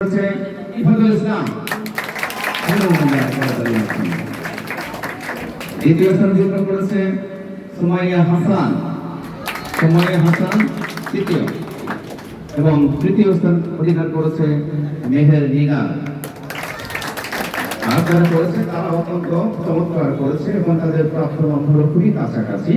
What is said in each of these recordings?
ইফাদুল ইসলাম দ্বিতীয় স্থান অধিকার করেছে সুমাইয়া হাসান তৃতীয় এবং তৃতীয় স্থান অধিকার করেছে মেহের নিগা। আর যারা করেছে তারা অত্যন্ত চমৎকার করেছে এবং তাদের প্রাপ্ত নম্বর খুবই কাছাকাছি।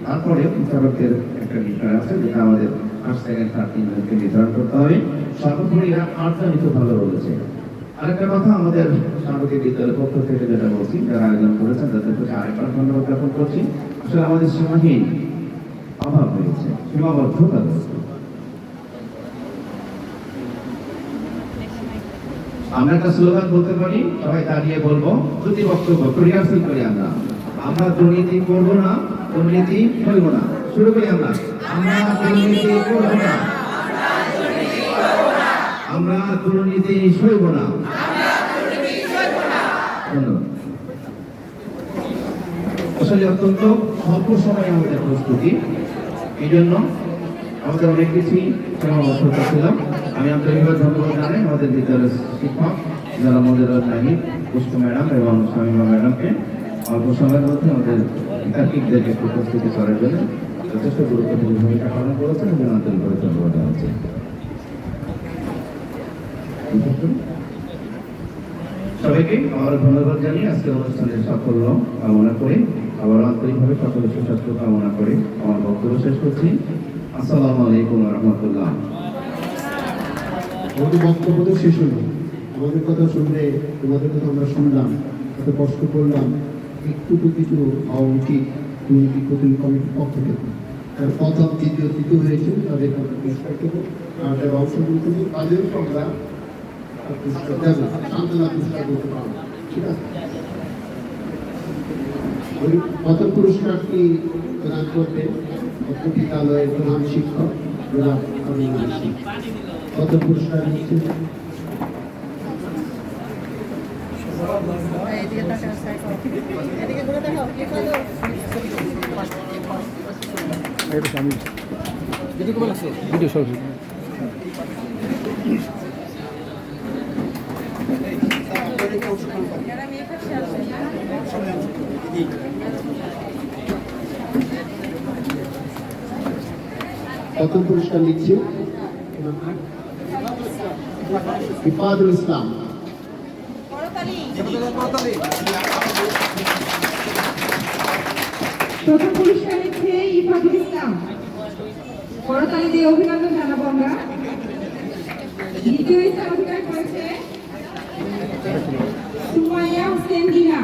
তারপরে বিচারকের একটা বিষয় আছে যেটা আমাদের ফার্স্ট সেকেন্ড থার্ড তিনজনকে নির্ধারণ করতে হবে। সর্বোপরি এরা আর্জনিত ভালো রয়েছে। আরেকটা কথা, আমাদের স্বাগতিক বিদ্যালয়ের পক্ষ থেকে যেটা বলছি, যারা আয়োজন করেছেন তাদের প্রতি আরেকবার ধন্যবাদ জ্ঞাপন করছি। আসলে আমাদের সীমাহীন অভাব হয়েছে, সীমাবদ্ধতা রয়েছে। আমরা একটা স্লোগান বলতে পারি, সবাই দাঁড়িয়ে বলবো, দুটি বক্তব্য রিহার্সাল করি। আমরা দুর্নীতি করবো না, দুর্নীতি করবো না। শুরু করি আমরা দুর্নীতি করবো না, আমরা দুর্নীতি সইব না। আসলে অত্যন্ত অল্প সময় আমাদের প্রস্তুতি, এই জন্য আমাদের অনেক কিছুই সীমাবদ্ধতা ছিল। আমি আন্তরিকভাবে ধন্যবাদ জানাই আমাদের বিদ্যালয়ের শিক্ষক যারা আমাদের নাহিদ পুষ্প ম্যাডাম এবং শামিমা ম্যাডামকে অল্প সময়ের মধ্যে আমাদের শিক্ষার্থীদেরকে প্রস্তুতি করার জন্য যথেষ্ট গুরুত্বপূর্ণ ভূমিকা পালন করেছেন এবং আন্তরিকভাবে ধন্যবাদ জানাচ্ছি। সবাইকে আবার ধন্যবাদ জানিয়ে আজকে অনুষ্ঠানের সাফল্য কামনা করি, আবার আন্তরিকভাবে সকলের সুস্বাস্থ্য কামনা করে আমার বক্তব্য শেষ করছি। আসসালামু আলাইকুম ওয়া রাহমাতুল্লাহ। আমাদের বক্তব্য তো শেষ হলো, আমাদের কথা শুনলে তোমাদের কথা আমরা শুনলাম, এত কষ্ট করলাম, একটু তো কিছু হওয়া উচিত দুর্নীতি প্রতিরোধ কমিটির পক্ষ থেকে। তার প্রথম তৃতীয় হয়েছে তাদেরকে আমরা পুরস্কার দেবো, আর যারা অংশগ্রহণ করবে তাদেরকে আমরা পুরস্কার দেবো, সান্ত্বনা পুরস্কার দিতে পারবো। ঠিক আছে, ওই প্রথম পুরস্কারটি প্রদান করবেন বিদ্যালয়ের প্রধান শিক্ষক প্রথম পুরস্কার নিচ্ছে প্রথম পুরস্কার নিচ্ছে ইফাদুল ইসলাম। প্রথম পুরস্কার নিচ্ছে ইফাদুল ইসলাম, করতালি দিয়ে অভিনন্দন জানাবো আমরা। দ্বিতীয় স্থান অধিকার করেছে সুমাইয়া হোসেন দিনা।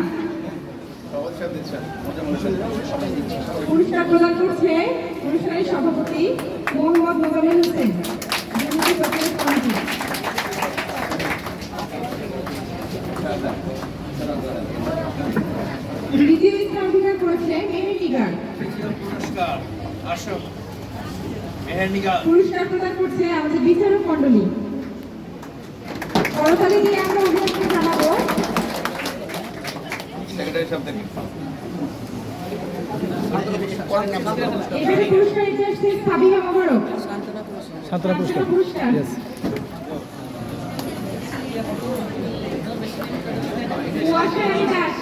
পুরস্কার প্রদান করছে অনুষ্ঠানের সভাপতি মোহাম্মদ মোজাম্মেল হোসেন। দ্বিতীয় স্থান অধিকার করেছে মেহের নিগা। পুরস্কার প্রদান করছে আমাদের বিচারক মন্ডলী। করতালি দিয়ে আমরা অভিনন্দন জানাবো। এবারে পুরস্কার নিতে আসছে সাবিহা মোবারক, সান্ত্বনা পুরস্কার। কুয়াশা রানী দাস,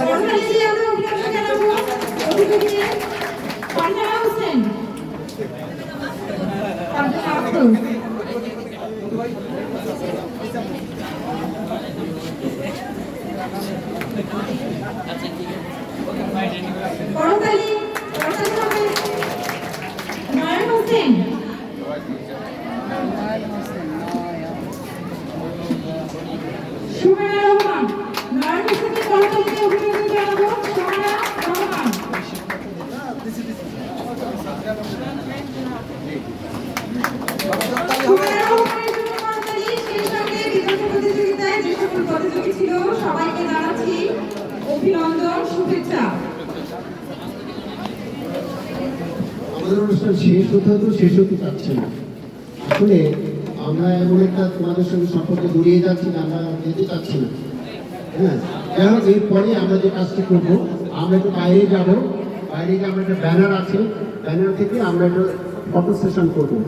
করতালি দিয়ে আমরা অভিনন্দন জানাবো অতিথিকে পান্নারা হোসেন, করতালি নয়ন হোসেন, সুমাইয়া রহমান। নয়ন হোসেনকে করতালি দিয়ে অভিনন্দন জানাবো। সুমাইয়া রহমান। প্রতিযোগিতায় যে সকল প্রতিযোগী ছিল সবাইকে জানাচ্ছি অভিনন্দন, শুভেচ্ছা। আমাদের অনুষ্ঠান শেষ হতে হতো, শেষ হতে চাচ্ছে না। আসলে আমরা এমন একটা তোমাদের সঙ্গে সম্পর্কে জড়িয়ে যাচ্ছি না, আমরা যেতে চাচ্ছি না। হ্যাঁ, যাই হোক, এরপরে আমরা যে কাজটি করবো, আমরা একটু বাইরে যাবো। বাইরে গিয়ে আমরা একটা ব্যানার আছে, ব্যানার থেকে আমরা একটু ফটো সেশন করবো,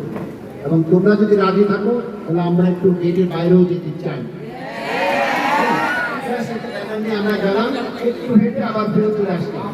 এবং তোমরা যদি রাজি থাকো তাহলে আমরা একটু গেটের বাইরেও যেতে চাই। আমরা গেলাম, একটু হেঁটে আবার ফেরত চলে আসলাম।